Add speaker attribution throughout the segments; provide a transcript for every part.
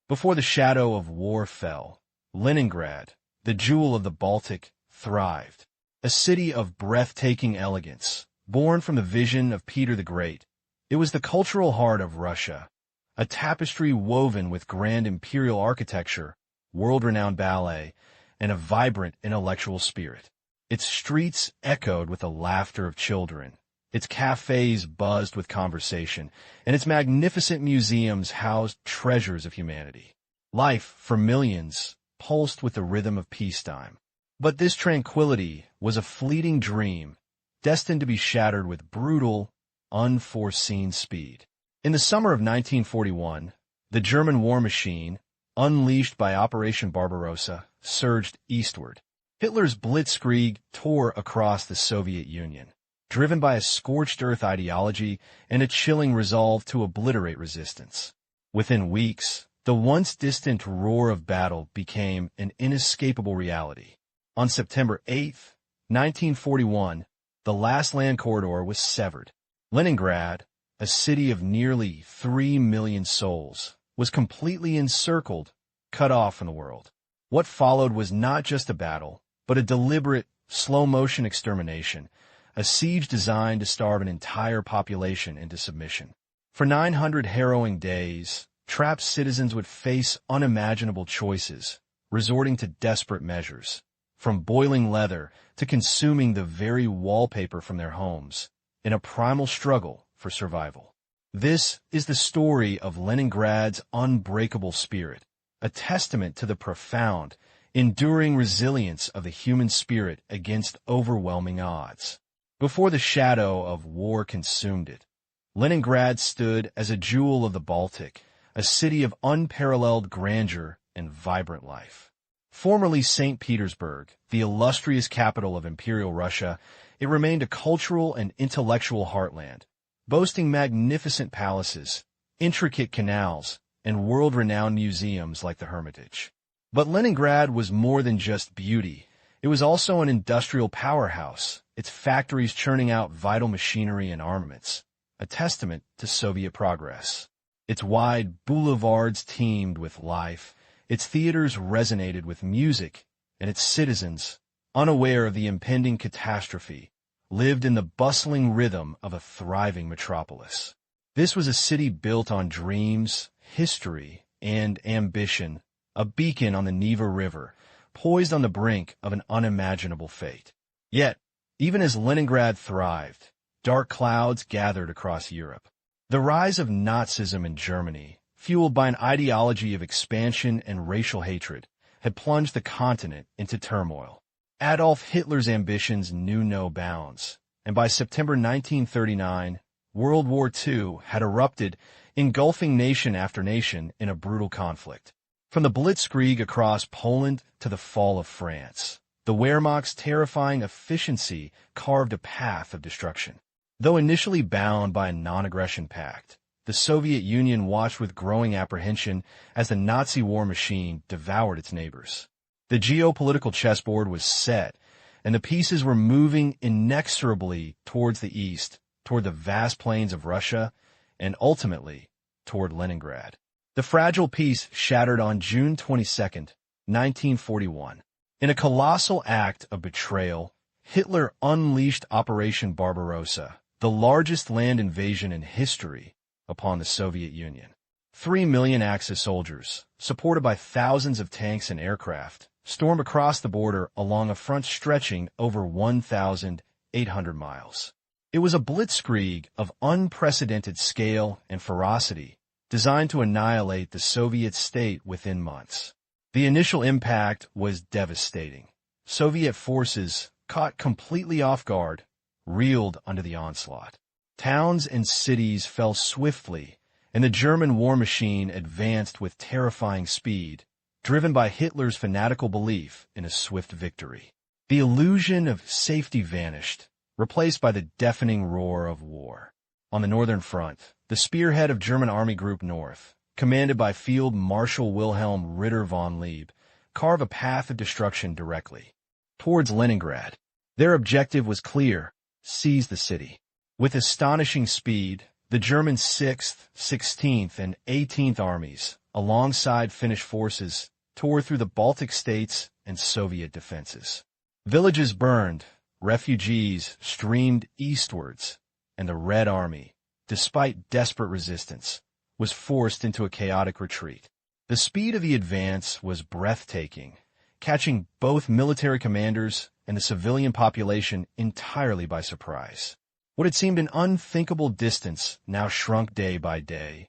Speaker 1: Before the shadow of war fell, Leningrad, the jewel of the Baltic, thrived. A city of breathtaking elegance, born from the vision of Peter the Great. It was the cultural heart of Russia, a tapestry woven with grand imperial architecture, world-renowned ballet, and a vibrant intellectual spirit. Its streets echoed with the laughter of children, its cafes buzzed with conversation, and its magnificent museums housed treasures of humanity. Life, for millions, pulsed with the rhythm of peacetime. But this tranquility was a fleeting dream, destined to be shattered with brutal, unforeseen speed. In the summer of 1941, the German war machine, unleashed by Operation Barbarossa, surged eastward. Hitler's blitzkrieg tore across the Soviet Union, driven by a scorched-earth ideology and a chilling resolve to obliterate resistance. Within weeks, the once-distant roar of battle became an inescapable reality. On September 8, 1941, the last land corridor was severed. Leningrad, a city of nearly 3 million souls, was completely encircled, cut off from the world. What followed was not just a battle, but a deliberate, slow-motion extermination, a siege designed to starve an entire population into submission. For 900 harrowing days, trapped citizens would face unimaginable choices, resorting to desperate measures, from boiling leather to consuming the very wallpaper from their homes, in a primal struggle for survival. This is the story of Leningrad's unbreakable spirit, a testament to the profound, enduring resilience of the human spirit against overwhelming odds. Before the shadow of war consumed it, Leningrad stood as a jewel of the Baltic, a city of unparalleled grandeur and vibrant life. Formerly St. Petersburg, the illustrious capital of Imperial Russia, it remained a cultural and intellectual heartland, boasting magnificent palaces, intricate canals, and world-renowned museums like the Hermitage. But Leningrad was more than just beauty. It was also an industrial powerhouse, its factories churning out vital machinery and armaments, a testament to Soviet progress. Its wide boulevards teemed with life, its theaters resonated with music, and its citizens, unaware of the impending catastrophe, lived in the bustling rhythm of a thriving metropolis. This was a city built on dreams, history, and ambition, a beacon on the Neva River, poised on the brink of an unimaginable fate. Yet, even as Leningrad thrived, dark clouds gathered across Europe. The rise of Nazism in Germany, fueled by an ideology of expansion and racial hatred, had plunged the continent into turmoil. Adolf Hitler's ambitions knew no bounds, and by September 1939, World War II had erupted, engulfing nation after nation in a brutal conflict. From the blitzkrieg across Poland to the fall of France, the Wehrmacht's terrifying efficiency carved a path of destruction. Though initially bound by a non-aggression pact, the Soviet Union watched with growing apprehension as the Nazi war machine devoured its neighbors. The geopolitical chessboard was set, and the pieces were moving inexorably towards the east, toward the vast plains of Russia, and ultimately toward Leningrad. The fragile peace shattered on June 22, 1941. In a colossal act of betrayal, Hitler unleashed Operation Barbarossa, the largest land invasion in history, upon the Soviet Union. 3 million Axis soldiers, supported by thousands of tanks and aircraft, stormed across the border along a front stretching over 1,800 miles. It was a blitzkrieg of unprecedented scale and ferocity, designed to annihilate the Soviet state within months. The initial impact was devastating. Soviet forces, caught completely off guard, reeled under the onslaught. Towns and cities fell swiftly, and the German war machine advanced with terrifying speed, driven by Hitler's fanatical belief in a swift victory. The illusion of safety vanished, replaced by the deafening roar of war. On the northern front, the spearhead of German Army Group North, commanded by Field Marshal Wilhelm Ritter von Leeb, carved a path of destruction directly towards Leningrad. Their objective was clear: seize the city. With astonishing speed, the German 6th, 16th, and 18th armies, alongside Finnish forces, tore through the Baltic states and Soviet defenses. Villages burned, refugees streamed eastwards, and the Red Army, despite desperate resistance, was forced into a chaotic retreat. The speed of the advance was breathtaking, catching both military commanders and the civilian population entirely by surprise. What had seemed an unthinkable distance now shrunk day by day,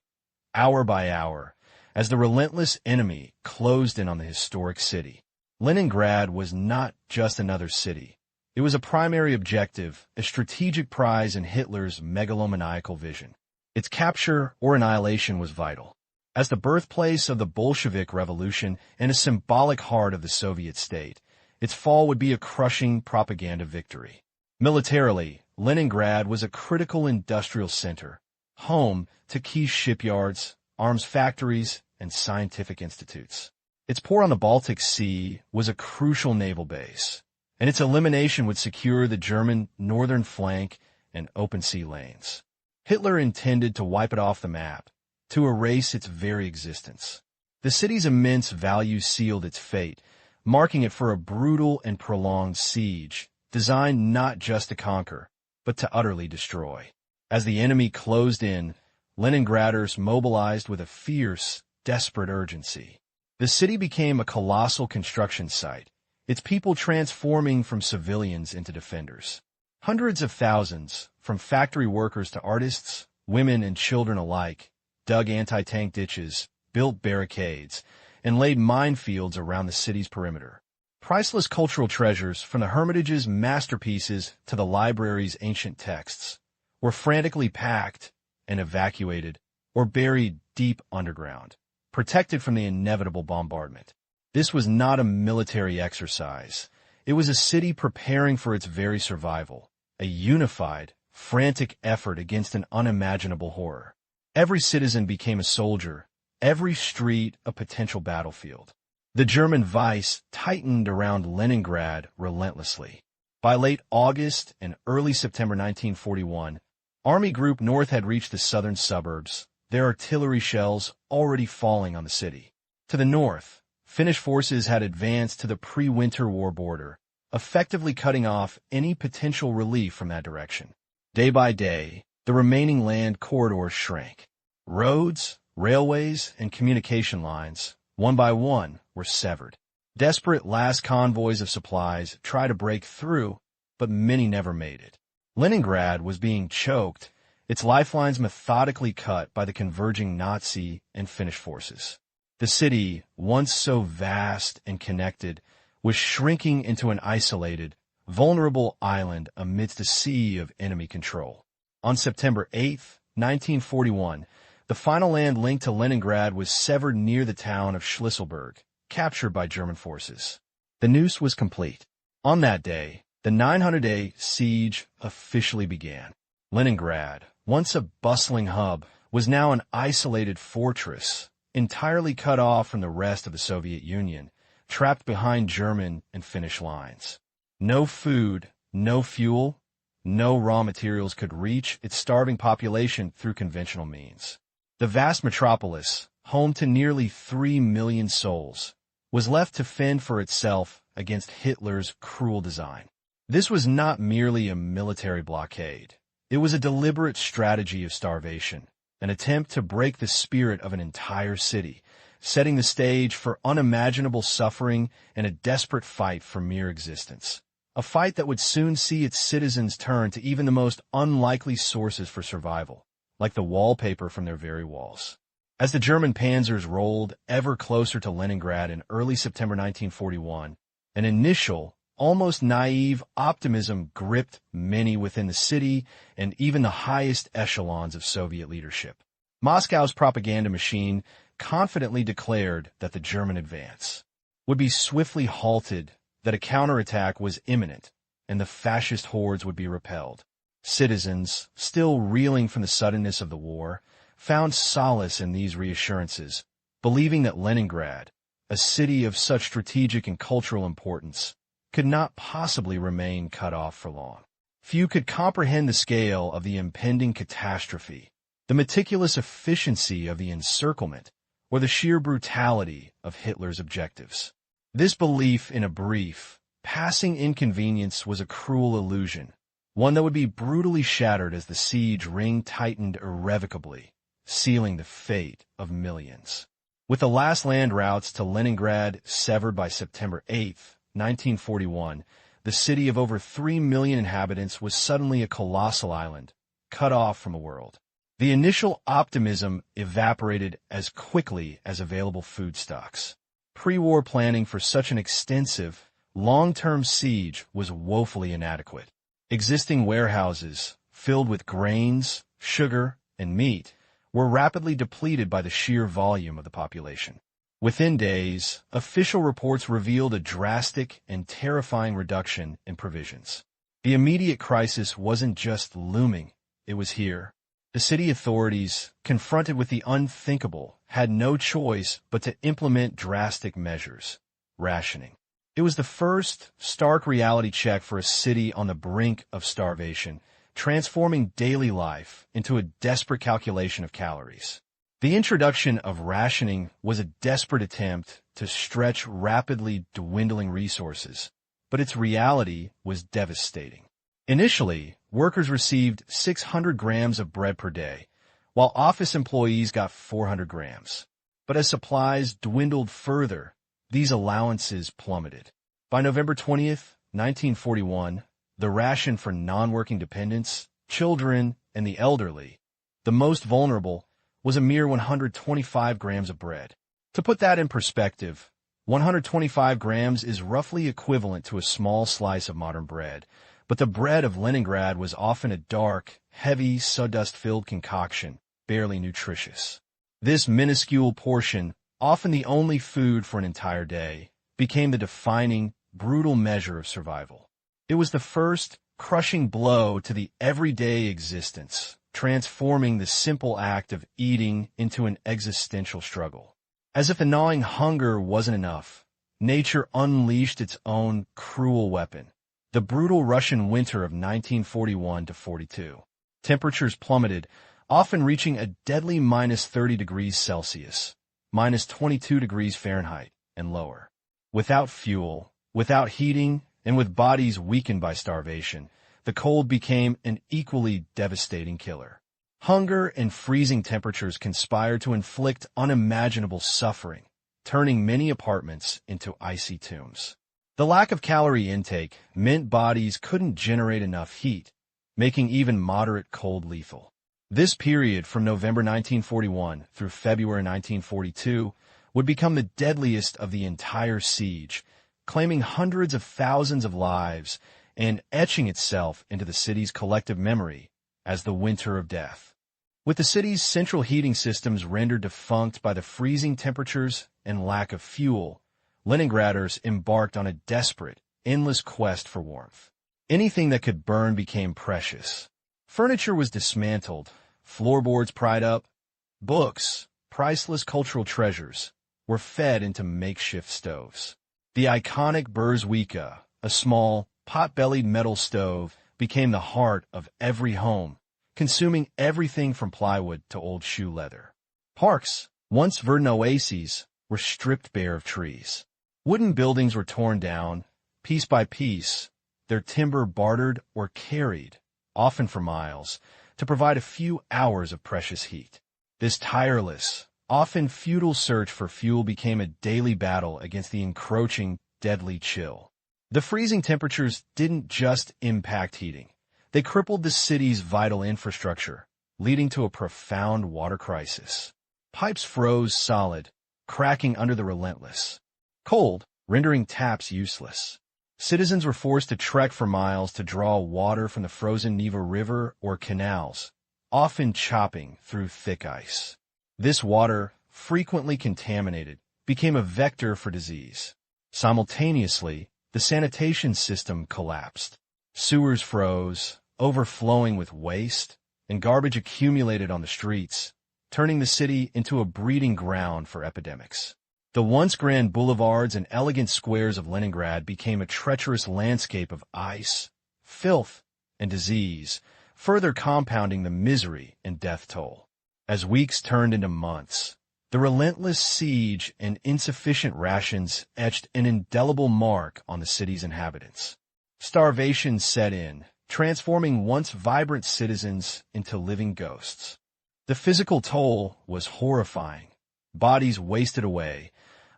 Speaker 1: hour by hour, as the relentless enemy closed in on the historic city. Leningrad was not just another city. It was a primary objective, a strategic prize in Hitler's megalomaniacal vision. Its capture or annihilation was vital. As the birthplace of the Bolshevik Revolution and a symbolic heart of the Soviet state, its fall would be a crushing propaganda victory. Militarily, Leningrad was a critical industrial center, home to key shipyards, arms factories, and scientific institutes. Its port on the Baltic Sea was a crucial naval base, and its elimination would secure the German northern flank and open sea lanes. Hitler intended to wipe it off the map, to erase its very existence. The city's immense value sealed its fate, marking it for a brutal and prolonged siege, designed not just to conquer, but to utterly destroy. As the enemy closed in, Leningraders mobilized with a fierce, desperate urgency. The city became a colossal construction site, its people transforming from civilians into defenders. Hundreds of thousands, from factory workers to artists, women and children alike, dug anti-tank ditches, built barricades, and laid minefields around the city's perimeter. Priceless cultural treasures, from the Hermitage's masterpieces to the library's ancient texts, were frantically packed and evacuated or buried deep underground, protected from the inevitable bombardment. This was not a military exercise. It was a city preparing for its very survival, a unified, frantic effort against an unimaginable horror. Every citizen became a soldier, every street a potential battlefield. The German vice tightened around Leningrad relentlessly. By late August and early September 1941, Army Group North had reached the southern suburbs, their artillery shells already falling on the city. To the north, Finnish forces had advanced to the pre-Winter War border, effectively cutting off any potential relief from that direction. Day by day, the remaining land corridors shrank. Roads, railways, and communication lines, one by one, were severed. Desperate last convoys of supplies tried to break through, but many never made it. Leningrad was being choked, its lifelines methodically cut by the converging Nazi and Finnish forces. The city, once so vast and connected, was shrinking into an isolated, vulnerable island amidst a sea of enemy control. On September 8, 1941, the final land link to Leningrad was severed near the town of Schlisselburg, captured by German forces. The noose was complete. On that day, the 900-day siege officially began. Leningrad, once a bustling hub, was now an isolated fortress, entirely cut off from the rest of the Soviet Union, trapped behind German and Finnish lines. No food, no fuel, no raw materials could reach its starving population through conventional means. The vast metropolis, home to nearly 3 million souls, was left to fend for itself against Hitler's cruel design. This was not merely a military blockade. It was a deliberate strategy of starvation, an attempt to break the spirit of an entire city, setting the stage for unimaginable suffering and a desperate fight for mere existence. A fight that would soon see its citizens turn to even the most unlikely sources for survival, like the wallpaper from their very walls. As the German panzers rolled ever closer to Leningrad in early September 1941, an initial, almost naive optimism gripped many within the city and even the highest echelons of Soviet leadership. Moscow's propaganda machine confidently declared that the German advance would be swiftly halted, that a counterattack was imminent, and the fascist hordes would be repelled. Citizens, still reeling from the suddenness of the war, found solace in these reassurances, believing that Leningrad, a city of such strategic and cultural importance, could not possibly remain cut off for long. Few could comprehend the scale of the impending catastrophe, the meticulous efficiency of the encirclement, or the sheer brutality of Hitler's objectives. This belief in a brief, passing inconvenience was a cruel illusion, one that would be brutally shattered as the siege ring tightened irrevocably, sealing the fate of millions. With the last land routes to Leningrad severed by September 8, 1941, the city of over 3 million inhabitants was suddenly a colossal island, cut off from the world. The initial optimism evaporated as quickly as available food stocks. Pre-war planning for such an extensive, long-term siege was woefully inadequate. Existing warehouses, filled with grains, sugar, and meat, were rapidly depleted by the sheer volume of the population. Within days, official reports revealed a drastic and terrifying reduction in provisions. The immediate crisis wasn't just looming, it was here. The city authorities, confronted with the unthinkable, had no choice but to implement drastic measures: rationing. It was the first stark reality check for a city on the brink of starvation, transforming daily life into a desperate calculation of calories. The introduction of rationing was a desperate attempt to stretch rapidly dwindling resources, but its reality was devastating. Initially, workers received 600 grams of bread per day, while office employees got 400 grams. But as supplies dwindled further, these allowances plummeted. By November 20th, 1941, the ration for non-working dependents, children, and the elderly, the most vulnerable, was a mere 125 grams of bread. To put that in perspective, 125 grams is roughly equivalent to a small slice of modern bread, but the bread of Leningrad was often a dark, heavy, sawdust-filled concoction, barely nutritious. This minuscule portion, often the only food for an entire day, became the defining, brutal measure of survival. It was the first, crushing blow to the everyday existence, transforming the simple act of eating into an existential struggle. As if the gnawing hunger wasn't enough, nature unleashed its own cruel weapon: the brutal Russian winter of 1941-42. Temperatures plummeted, often reaching a deadly -30 degrees Celsius, -22 degrees Fahrenheit, and lower. Without fuel, without heating, and with bodies weakened by starvation, the cold became an equally devastating killer. Hunger and freezing temperatures conspired to inflict unimaginable suffering, turning many apartments into icy tombs. The lack of calorie intake meant bodies couldn't generate enough heat, making even moderate cold lethal. This period from November 1941 through February 1942 would become the deadliest of the entire siege, claiming hundreds of thousands of lives and etching itself into the city's collective memory as the Winter of Death. With the city's central heating systems rendered defunct by the freezing temperatures and lack of fuel, Leningraders embarked on a desperate, endless quest for warmth. Anything that could burn became precious. Furniture was dismantled, floorboards pried up, books, priceless cultural treasures, were fed into makeshift stoves. The iconic Burzwika, a small, pot-bellied metal stove, became the heart of every home, consuming everything from plywood to old shoe leather. Parks, once verdant oases, were stripped bare of trees. Wooden buildings were torn down, piece by piece, their timber bartered or carried, often for miles, to provide a few hours of precious heat. This tireless, often futile search for fuel became a daily battle against the encroaching, deadly chill. The freezing temperatures didn't just impact heating. They crippled the city's vital infrastructure, leading to a profound water crisis. Pipes froze solid, cracking under the relentless cold, rendering taps useless. Citizens were forced to trek for miles to draw water from the frozen Neva River or canals, often chopping through thick ice. This water, frequently contaminated, became a vector for disease. Simultaneously, the sanitation system collapsed. Sewers froze, overflowing with waste, and garbage accumulated on the streets, turning the city into a breeding ground for epidemics. The once grand boulevards and elegant squares of Leningrad became a treacherous landscape of ice, filth, and disease, further compounding the misery and death toll. As weeks turned into months, The relentless siege and insufficient rations etched an indelible mark on the city's inhabitants. Starvation set in, transforming once vibrant citizens into living ghosts. The physical toll was horrifying. Bodies wasted away,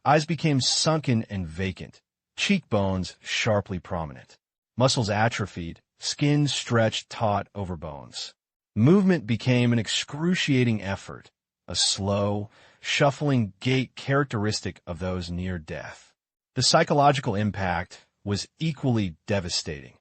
Speaker 1: eyes became sunken and vacant, cheekbones sharply prominent. Muscles atrophied, skin stretched taut over bones. Movement became an excruciating effort, a slow, shuffling gait characteristic of those near death. The psychological impact was equally devastating.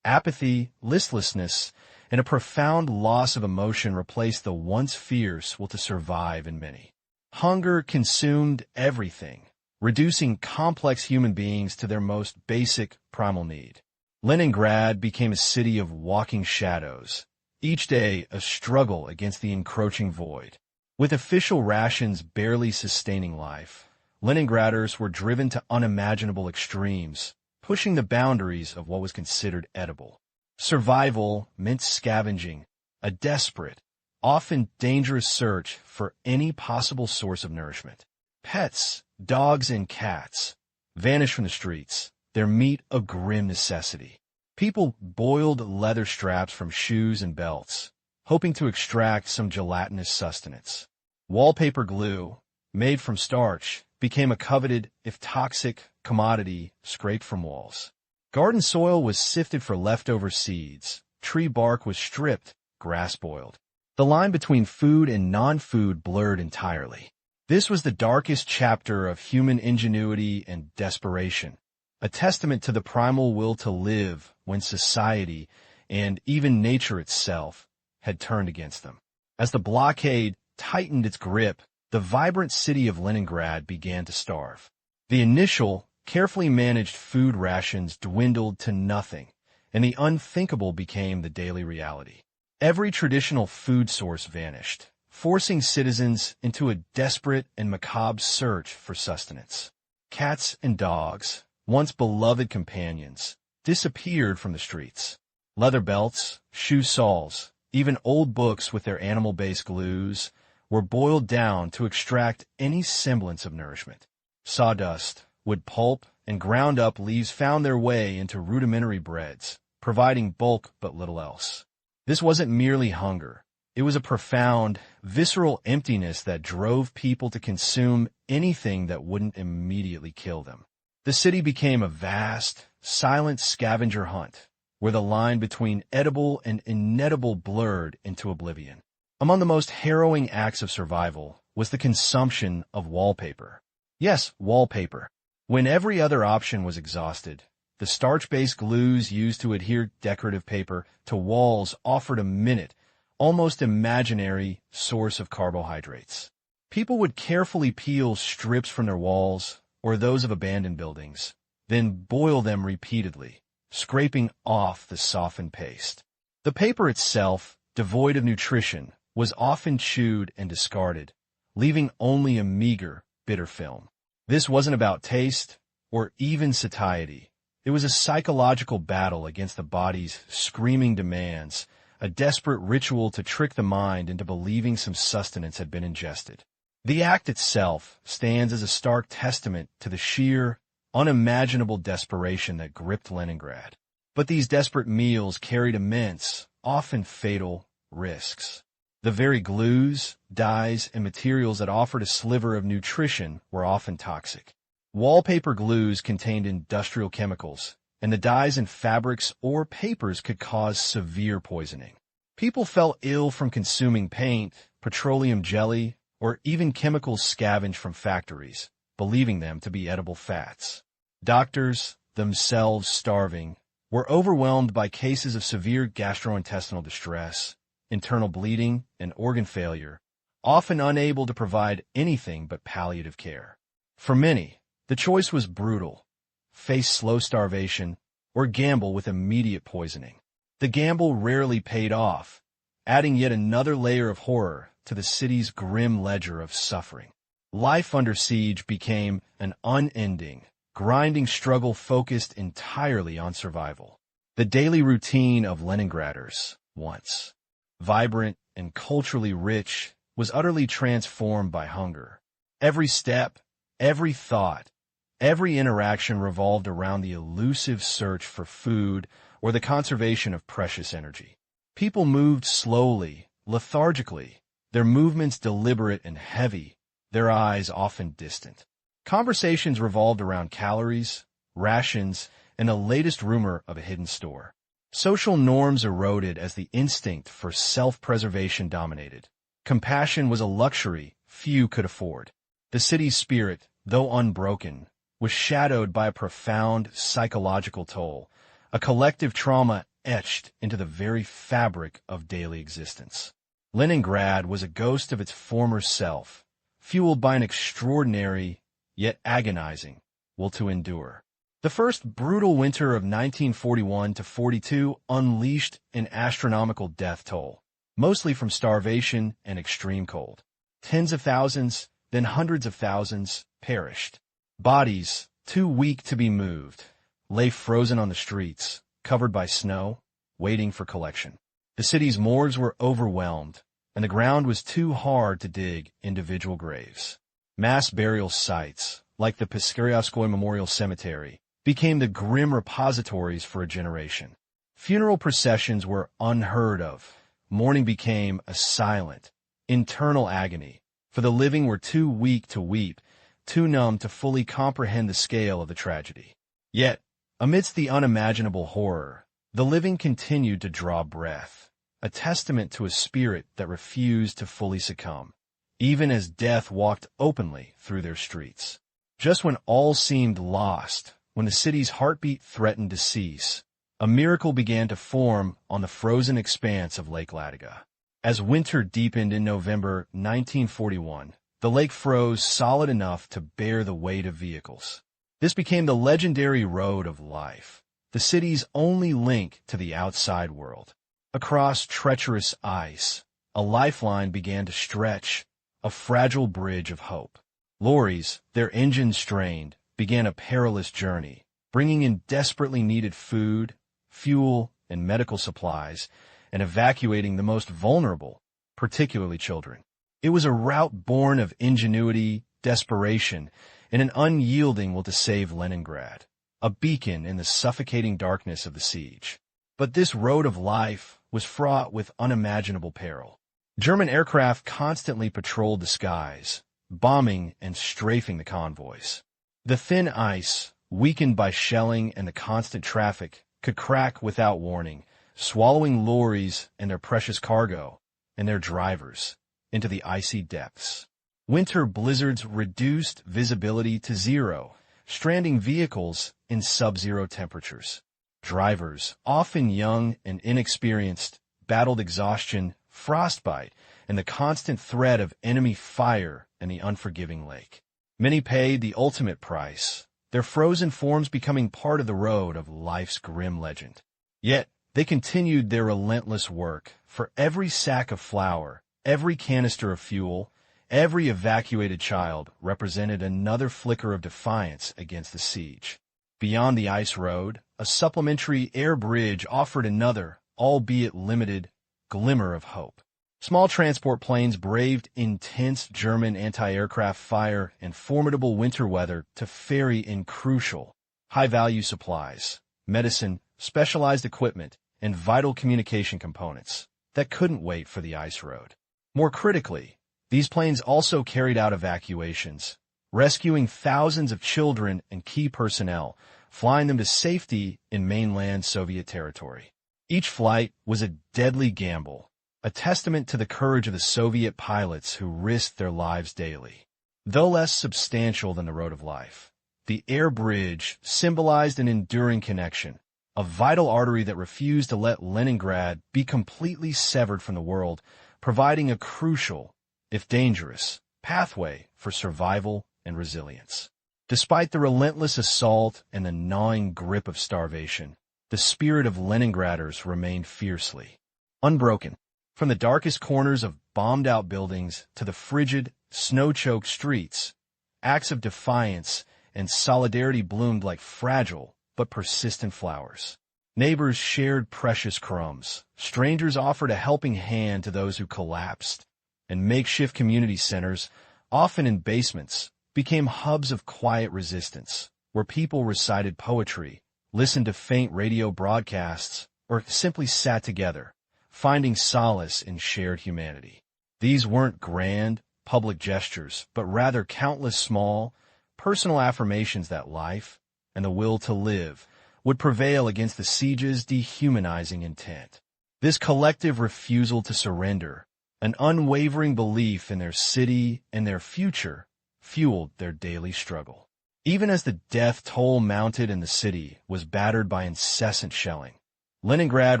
Speaker 1: Apathy, listlessness, and a profound loss of emotion replaced the once fierce will to survive in many. Hunger consumed everything, reducing complex human beings to their most basic primal need. Leningrad became a city of walking shadows, each day a struggle against the encroaching void. With official rations barely sustaining life, Leningraders were driven to unimaginable extremes, pushing the boundaries of what was considered edible. Survival meant scavenging, a desperate, often dangerous search for any possible source of nourishment. Pets, dogs and cats, vanished from the streets, their meat a grim necessity. People boiled leather straps from shoes and belts, hoping to extract some gelatinous sustenance. Wallpaper glue, made from starch, became a coveted, if toxic, commodity scraped from walls. Garden soil was sifted for leftover seeds, tree bark was stripped, grass boiled. The line between food and non-food blurred entirely. This was the darkest chapter of human ingenuity and desperation, a testament to the primal will to live when society, and even nature itself, had turned against them. As the blockade tightened its grip, the vibrant city of Leningrad began to starve. The initial, carefully managed food rations dwindled to nothing, and the unthinkable became the daily reality. Every traditional food source vanished, forcing citizens into a desperate and macabre search for sustenance. Cats and dogs, once beloved companions, disappeared from the streets. Leather belts, shoe soles, even old books with their animal-based glues were boiled down to extract any semblance of nourishment. Sawdust, wood pulp, and ground-up leaves found their way into rudimentary breads, providing bulk but little else. This wasn't merely hunger. It was a profound, visceral emptiness that drove people to consume anything that wouldn't immediately kill them. The city became a vast, silent scavenger hunt, where the line between edible and inedible blurred into oblivion. Among the most harrowing acts of survival was the consumption of wallpaper. Yes, wallpaper. When every other option was exhausted, the starch-based glues used to adhere decorative paper to walls offered a minute, almost imaginary source of carbohydrates. People would carefully peel strips from their walls or those of abandoned buildings, then boil them repeatedly, scraping off the softened paste. The paper itself, devoid of nutrition, was often chewed and discarded, leaving only a meager, bitter film. This wasn't about taste or even satiety. It was a psychological battle against the body's screaming demands, a desperate ritual to trick the mind into believing some sustenance had been ingested. The act itself stands as a stark testament to the sheer, unimaginable desperation that gripped Leningrad. But these desperate meals carried immense, often fatal, risks. The very glues, dyes, and materials that offered a sliver of nutrition were often toxic. Wallpaper glues contained industrial chemicals, and the dyes in fabrics or papers could cause severe poisoning. People fell ill from consuming paint, petroleum jelly, or even chemicals scavenged from factories, believing them to be edible fats. Doctors, themselves starving, were overwhelmed by cases of severe gastrointestinal distress, internal bleeding, and organ failure, often unable to provide anything but palliative care. For many, the choice was brutal: face slow starvation or gamble with immediate poisoning. The gamble rarely paid off, adding yet another layer of horror to the city's grim ledger of suffering. Life under siege became an unending, grinding struggle focused entirely on survival. The daily routine of Leningraders, once vibrant and culturally rich, was utterly transformed by hunger, Every step, every thought, every interaction revolved around the elusive search for food or the conservation of precious energy. People moved slowly, lethargically, their movements deliberate and heavy, their eyes often distant. Conversations revolved around calories, rations, and the latest rumor of a hidden store. Social norms eroded as the instinct for self-preservation dominated. Compassion was a luxury few could afford. The city's spirit, though unbroken, was shadowed by a profound psychological toll, a collective trauma etched into the very fabric of daily existence. Leningrad was a ghost of its former self, fueled by an extraordinary, yet agonizing, will to endure. The first brutal winter of 1941 to 42 unleashed an astronomical death toll, mostly from starvation and extreme cold. Tens of thousands, then hundreds of thousands, perished. Bodies, too weak to be moved, lay frozen on the streets, covered by snow, waiting for collection. The city's morgues were overwhelmed, and the ground was too hard to dig individual graves. Mass burial sites, like the Piskaryavskoye Memorial Cemetery, became the grim repositories for a generation. Funeral processions were unheard of. Mourning became a silent, internal agony, for the living were too weak to weep, too numb to fully comprehend the scale of the tragedy. Yet, amidst the unimaginable horror, the living continued to draw breath, a testament to a spirit that refused to fully succumb, even as death walked openly through their streets. Just when all seemed lost, when the city's heartbeat threatened to cease, a miracle began to form on the frozen expanse of Lake Ladoga. As winter deepened in November 1941, the lake froze solid enough to bear the weight of vehicles. This became the legendary Road of Life, the city's only link to the outside world. Across treacherous ice, a lifeline began to stretch, a fragile bridge of hope. Lorries, their engines strained, began a perilous journey, bringing in desperately needed food, fuel, and medical supplies, and evacuating the most vulnerable, particularly children. It was a route born of ingenuity, desperation, and an unyielding will to save Leningrad, a beacon in the suffocating darkness of the siege. But this road of life was fraught with unimaginable peril. German aircraft constantly patrolled the skies, bombing and strafing the convoys. The thin ice, weakened by shelling and the constant traffic, could crack without warning, swallowing lorries and their precious cargo, and their drivers, into the icy depths. Winter blizzards reduced visibility to zero, stranding vehicles in sub-zero temperatures. Drivers, often young and inexperienced, battled exhaustion, frostbite, and the constant threat of enemy fire and the unforgiving lake. Many paid the ultimate price, their frozen forms becoming part of the road of life's grim legend. Yet, they continued their relentless work. For every sack of flour, every canister of fuel, every evacuated child represented another flicker of defiance against the siege. Beyond the ice road, a supplementary air bridge offered another, albeit limited, glimmer of hope. Small transport planes braved intense German anti-aircraft fire and formidable winter weather to ferry in crucial, high-value supplies, medicine, specialized equipment, and vital communication components that couldn't wait for the ice road. More critically, these planes also carried out evacuations, rescuing thousands of children and key personnel, flying them to safety in mainland Soviet territory. Each flight was a deadly gamble, a testament to the courage of the Soviet pilots who risked their lives daily. Though less substantial than the Road of Life, the air bridge symbolized an enduring connection, a vital artery that refused to let Leningrad be completely severed from the world, providing a crucial, if dangerous, pathway for survival and resilience. Despite the relentless assault and the gnawing grip of starvation, the spirit of Leningraders remained fiercely unbroken. From the darkest corners of bombed-out buildings to the frigid, snow-choked streets, acts of defiance and solidarity bloomed like fragile but persistent flowers. Neighbors shared precious crumbs. Strangers offered a helping hand to those who collapsed, and makeshift community centers, often in basements, became hubs of quiet resistance, where people recited poetry, listened to faint radio broadcasts, or simply sat together, finding solace in shared humanity. These weren't grand, public gestures, but rather countless small, personal affirmations that life, and the will to live, would prevail against the siege's dehumanizing intent. This collective refusal to surrender, an unwavering belief in their city and their future, fueled their daily struggle. Even as the death toll mounted and the city was battered by incessant shelling, Leningrad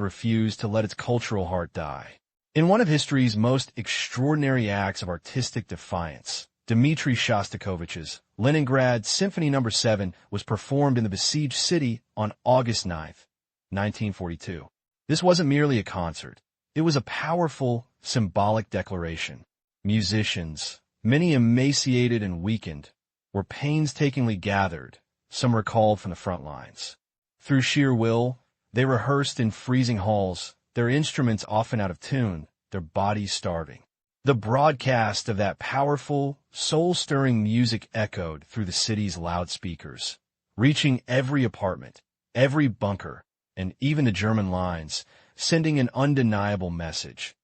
Speaker 1: refused to let its cultural heart die. In one of history's most extraordinary acts of artistic defiance, Dmitri Shostakovich's Leningrad Symphony No. 7 was performed in the besieged city on August 9, 1942. This wasn't merely a concert. It was a powerful, symbolic declaration. Musicians, many emaciated and weakened, were painstakingly gathered, some recalled from the front lines. Through sheer will, they rehearsed in freezing halls, their instruments often out of tune, their bodies starving. The broadcast of that powerful, soul-stirring music echoed through the city's loudspeakers, reaching every apartment, every bunker, and even the German lines, sending an undeniable message.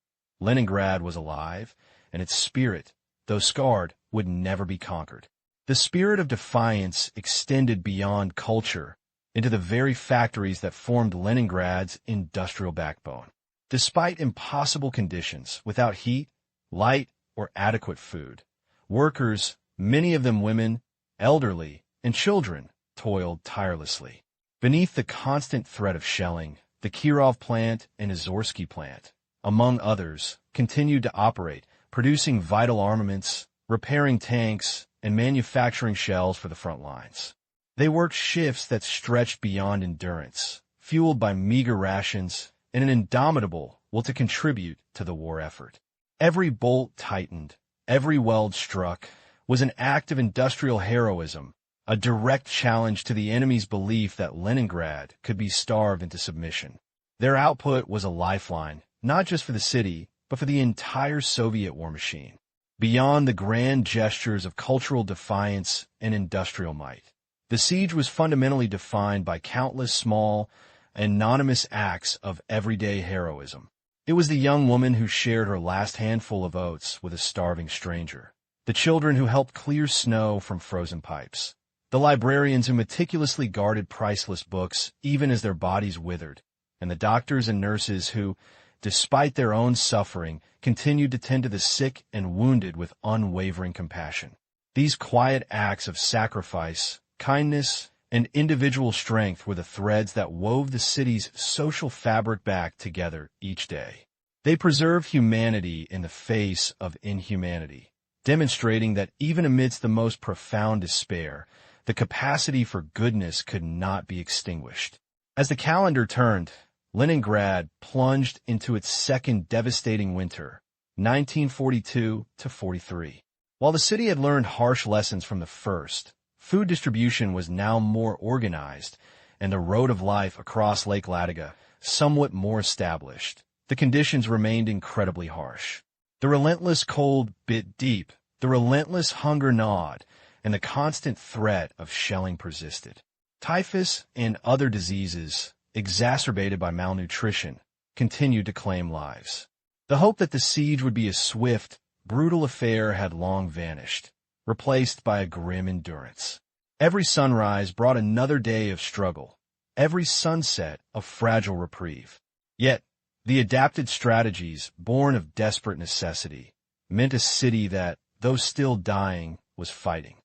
Speaker 1: Leningrad was alive, and its spirit, though scarred, would never be conquered. The spirit of defiance extended beyond culture into the very factories that formed Leningrad's industrial backbone. Despite impossible conditions, without heat, light, or adequate food, workers, many of them women, elderly, and children, toiled tirelessly. Beneath the constant threat of shelling, the Kirov plant and Izorsky plant, among others, continued to operate, producing vital armaments, repairing tanks, and manufacturing shells for the front lines. They worked shifts that stretched beyond endurance, fueled by meager rations and an indomitable will to contribute to the war effort. Every bolt tightened, every weld struck, was an act of industrial heroism, a direct challenge to the enemy's belief that Leningrad could be starved into submission. Their output was a lifeline, not just for the city, but for the entire Soviet war machine. Beyond the grand gestures of cultural defiance and industrial might, the siege was fundamentally defined by countless small, anonymous acts of everyday heroism. It was the young woman who shared her last handful of oats with a starving stranger, the children who helped clear snow from frozen pipes, the librarians who meticulously guarded priceless books even as their bodies withered, and the doctors and nurses who, despite their own suffering, continued to tend to the sick and wounded with unwavering compassion. These quiet acts of sacrifice, kindness, and individual strength were the threads that wove the city's social fabric back together each day. They preserved humanity in the face of inhumanity, demonstrating that even amidst the most profound despair, the capacity for goodness could not be extinguished. As the calendar turned, Leningrad plunged into its second devastating winter, 1942-43. While the city had learned harsh lessons from the first, food distribution was now more organized, and the road of life across Lake Ladoga somewhat more established. The conditions remained incredibly harsh. The relentless cold bit deep, the relentless hunger gnawed, and the constant threat of shelling persisted. Typhus and other diseases, exacerbated by malnutrition, continued to claim lives. The hope that the siege would be a swift, brutal affair had long vanished, replaced by a grim endurance. Every sunrise brought another day of struggle, every sunset a fragile reprieve. Yet, the adapted strategies, born of desperate necessity, meant a city that, though still dying, was fighting.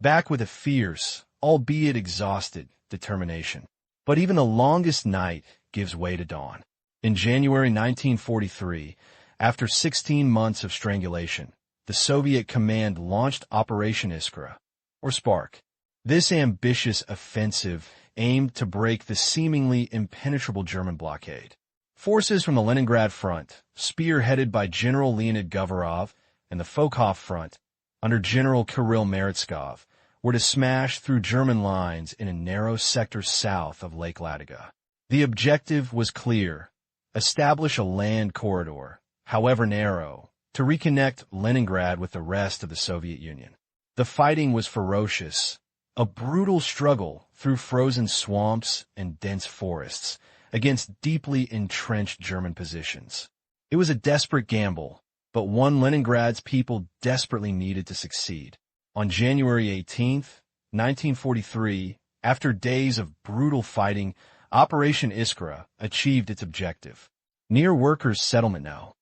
Speaker 1: Back with a fierce, albeit exhausted, determination. But even the longest night gives way to dawn. In January 1943, after 16 months of strangulation, the Soviet command launched Operation Iskra, or Spark. This ambitious offensive aimed to break the seemingly impenetrable German blockade. Forces from the Leningrad front, spearheaded by General Leonid Govorov, and the Fokhov front, under General Kirill Meretskov, were to smash through German lines in a narrow sector south of Lake Ladoga. The objective was clear: establish a land corridor, however narrow, to reconnect Leningrad with the rest of the Soviet Union. The fighting was ferocious, a brutal struggle through frozen swamps and dense forests against deeply entrenched German positions. It was a desperate gamble, but one Leningrad's people desperately needed to succeed. On January 18, 1943, after days of brutal fighting, Operation Iskra achieved its objective. Near workers' settlement now.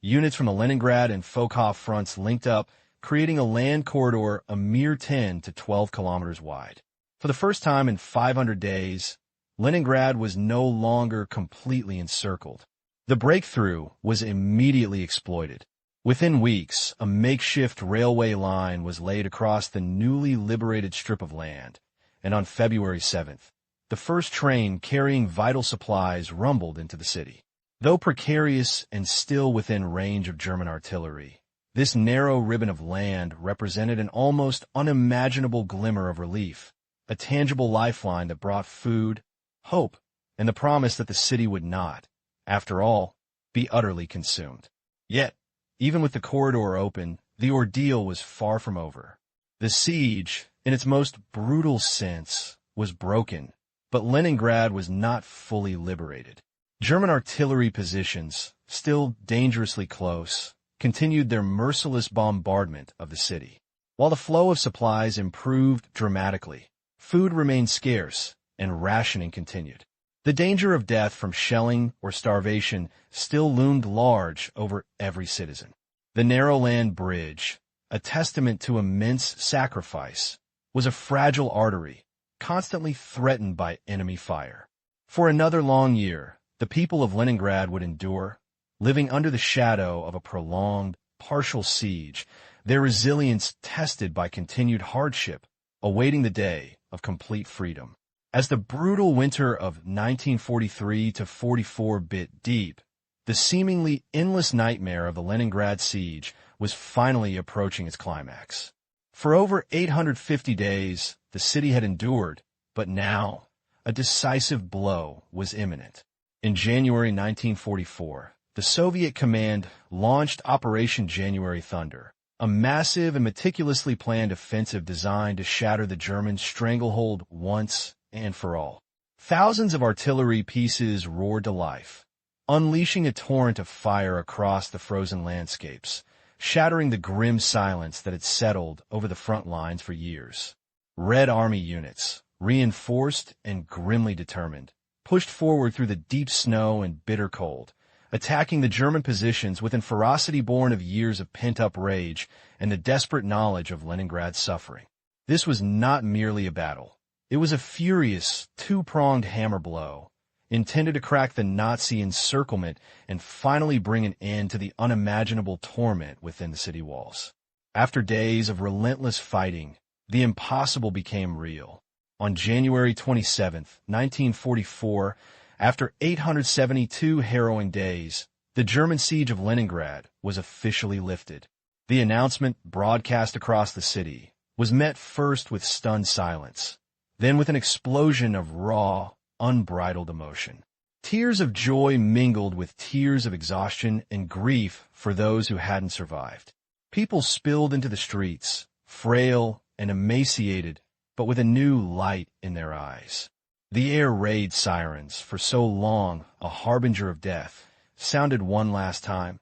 Speaker 1: Units from the Leningrad and Fokhov fronts linked up, creating a land corridor a mere 10 to 12 kilometers wide. For the first time in 500 days, Leningrad was no longer completely encircled. The breakthrough was immediately exploited. Within weeks, a makeshift railway line was laid across the newly liberated strip of land, and on February 7th, the first train carrying vital supplies rumbled into the city. Though precarious and still within range of German artillery, this narrow ribbon of land represented an almost unimaginable glimmer of relief, a tangible lifeline that brought food, hope, and the promise that the city would not, after all, be utterly consumed. Yet, even with the corridor open, the ordeal was far from over. The siege, in its most brutal sense, was broken, but Leningrad was not fully liberated. German artillery positions, still dangerously close, continued their merciless bombardment of the city. While the flow of supplies improved dramatically, food remained scarce, and rationing continued. The danger of death from shelling or starvation still loomed large over every citizen. The narrow land bridge, a testament to immense sacrifice, was a fragile artery, constantly threatened by enemy fire. For another long year, the people of Leningrad would endure, living under the shadow of a prolonged, partial siege, their resilience tested by continued hardship, awaiting the day of complete freedom. As the brutal winter of 1943 to 44 bit deep, the seemingly endless nightmare of the Leningrad siege was finally approaching its climax. For over 850 days, the city had endured, but now, a decisive blow was imminent. In January 1944, the Soviet command launched Operation January Thunder, a massive and meticulously planned offensive designed to shatter the German stranglehold once and for all. Thousands of artillery pieces roared to life, unleashing a torrent of fire across the frozen landscapes, shattering the grim silence that had settled over the front lines for years. Red Army units, reinforced and grimly determined, pushed forward through the deep snow and bitter cold, attacking the German positions with a ferocity born of years of pent-up rage and the desperate knowledge of Leningrad's suffering. This was not merely a battle. It was a furious, two-pronged hammer blow, intended to crack the Nazi encirclement and finally bring an end to the unimaginable torment within the city walls. After days of relentless fighting, the impossible became real. On January 27, 1944, after 872 harrowing days, the German siege of Leningrad was officially lifted. The announcement, broadcast across the city, was met first with stunned silence, then with an explosion of raw, unbridled emotion. Tears of joy mingled with tears of exhaustion and grief for those who hadn't survived. People spilled into the streets, frail and emaciated, but with a new light in their eyes. The air raid sirens, for so long a harbinger of death, sounded one last time,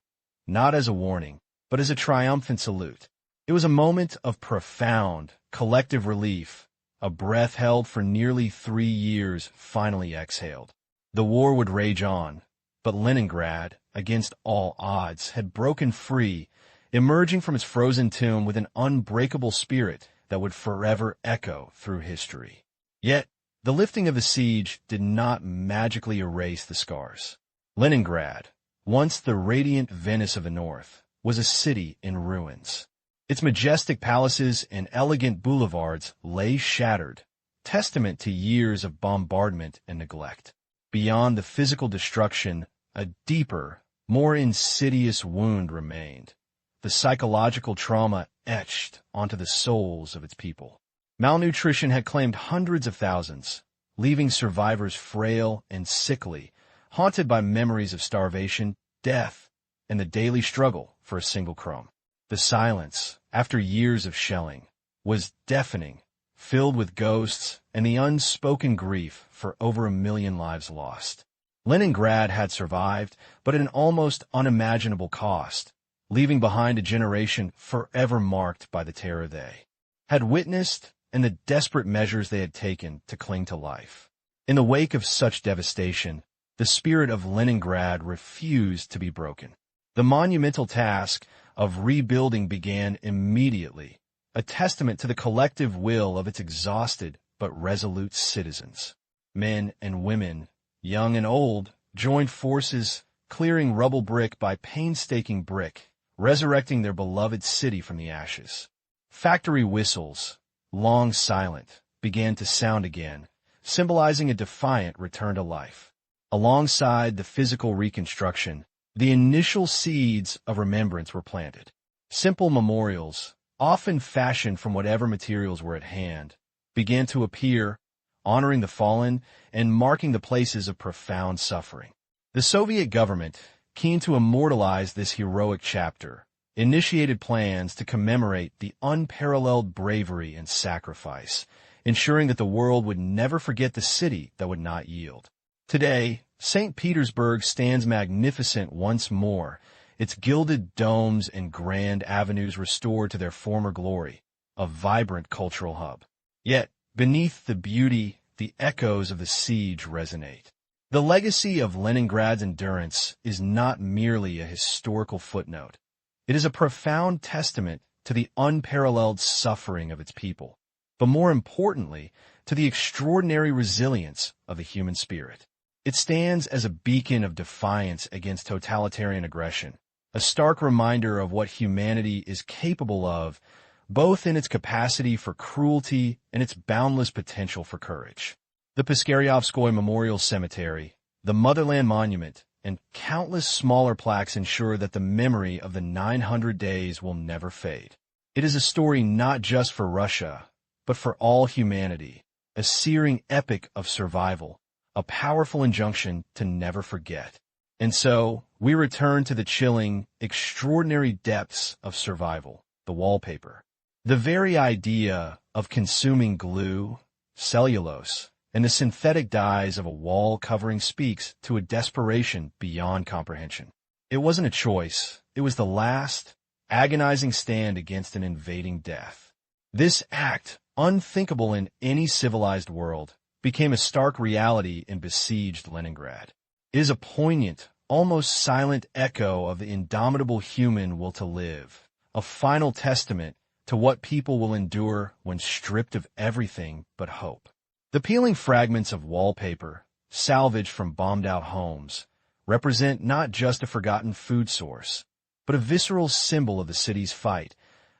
Speaker 1: not as a warning, but as a triumphant salute. It was a moment of profound, collective relief, a breath held for nearly 3 years finally exhaled. The war would rage on, but Leningrad, against all odds, had broken free, emerging from its frozen tomb with an unbreakable spirit that would forever echo through history. Yet, the lifting of the siege did not magically erase the scars. Leningrad, once the radiant Venice of the North, was a city in ruins. Its majestic palaces and elegant boulevards lay shattered, testament to years of bombardment and neglect. Beyond the physical destruction, a deeper, more insidious wound remained, the psychological trauma etched onto the souls of its people. Malnutrition had claimed hundreds of thousands, leaving survivors frail and sickly, haunted by memories of starvation, death, and the daily struggle for a single crumb. The silence, after years of shelling, was deafening, filled with ghosts and the unspoken grief for over 1 million lives lost. Leningrad had survived, but at an almost unimaginable cost, leaving behind a generation forever marked by the terror they had witnessed and the desperate measures they had taken to cling to life. In the wake of such devastation, the spirit of Leningrad refused to be broken. The monumental task of rebuilding began immediately, a testament to the collective will of its exhausted but resolute citizens. Men and women, young and old, joined forces, clearing rubble brick by painstaking brick, resurrecting their beloved city from the ashes. Factory whistles, long silent, began to sound again, symbolizing a defiant return to life. Alongside the physical reconstruction, the initial seeds of remembrance were planted. Simple memorials, often fashioned from whatever materials were at hand, began to appear, honoring the fallen and marking the places of profound suffering. The Soviet government, keen to immortalize this heroic chapter, initiated plans to commemorate the unparalleled bravery and sacrifice, ensuring that the world would never forget the city that would not yield. Today, St. Petersburg stands magnificent once more, its gilded domes and grand avenues restored to their former glory, a vibrant cultural hub. Yet, beneath the beauty, the echoes of the siege resonate. The legacy of Leningrad's endurance is not merely a historical footnote. It is a profound testament to the unparalleled suffering of its people, but more importantly, to the extraordinary resilience of the human spirit. It stands as a beacon of defiance against totalitarian aggression, a stark reminder of what humanity is capable of, both in its capacity for cruelty and its boundless potential for courage. The Piskaryovskoye Memorial Cemetery, the Motherland Monument, and countless smaller plaques ensure that the memory of the 900 days will never fade. It is a story not just for Russia, but for all humanity, a searing epic of survival, a powerful injunction to never forget. And so, we return to the chilling, extraordinary depths of survival, the wallpaper. The very idea of consuming glue, cellulose, and the synthetic dyes of a wall covering speaks to a desperation beyond comprehension. It wasn't a choice. It was the last, agonizing stand against an invading death. This act, unthinkable in any civilized world, became a stark reality in besieged Leningrad. It is a poignant, almost silent echo of the indomitable human will to live, a final testament to what people will endure when stripped of everything but hope. The peeling fragments of wallpaper, salvaged from bombed-out homes, represent not just a forgotten food source, but a visceral symbol of the city's fight,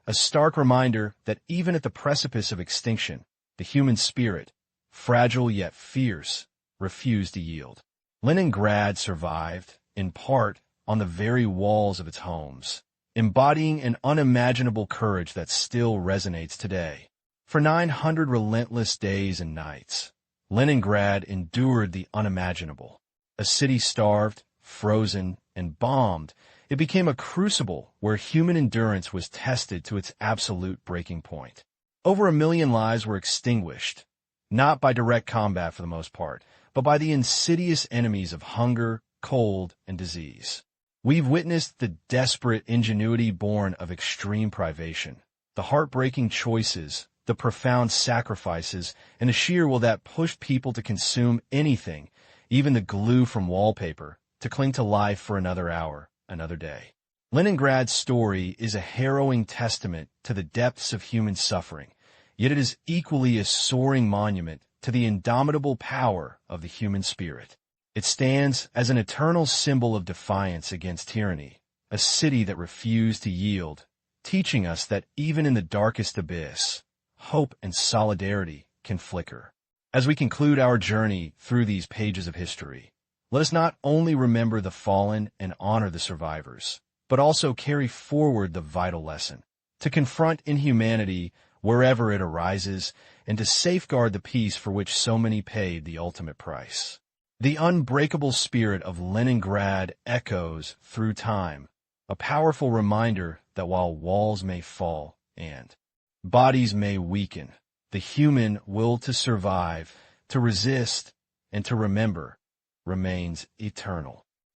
Speaker 1: a stark reminder that even at the precipice of extinction, the human spirit, fragile yet fierce, refused to yield. Leningrad survived, in part, on the very walls of its homes, embodying an unimaginable courage that still resonates today. For 900 relentless days and nights, Leningrad endured the unimaginable. A city starved, frozen, and bombed, it became a crucible where human endurance was tested to its absolute breaking point. Over 1 million lives were extinguished, not by direct combat for the most part, but by the insidious enemies of hunger, cold, and disease. We've witnessed the desperate ingenuity born of extreme privation, the heartbreaking choices, the profound sacrifices, and the sheer will that pushed people to consume anything, even the glue from wallpaper, to cling to life for another hour, another day. Leningrad's story is a harrowing testament to the depths of human suffering, yet it is equally a soaring monument to the indomitable power of the human spirit. It stands as an eternal symbol of defiance against tyranny, a city that refused to yield, teaching us that even in the darkest abyss, hope and solidarity can flicker. As we conclude our journey through these pages of history, let us not only remember the fallen and honor the survivors, but also carry forward the vital lesson, to confront inhumanity wherever it arises and to safeguard the peace for which so many paid the ultimate price. The unbreakable spirit of Leningrad echoes through time, a powerful reminder that while walls may fall and bodies may weaken, the human will to survive, to resist, and to remember remains eternal.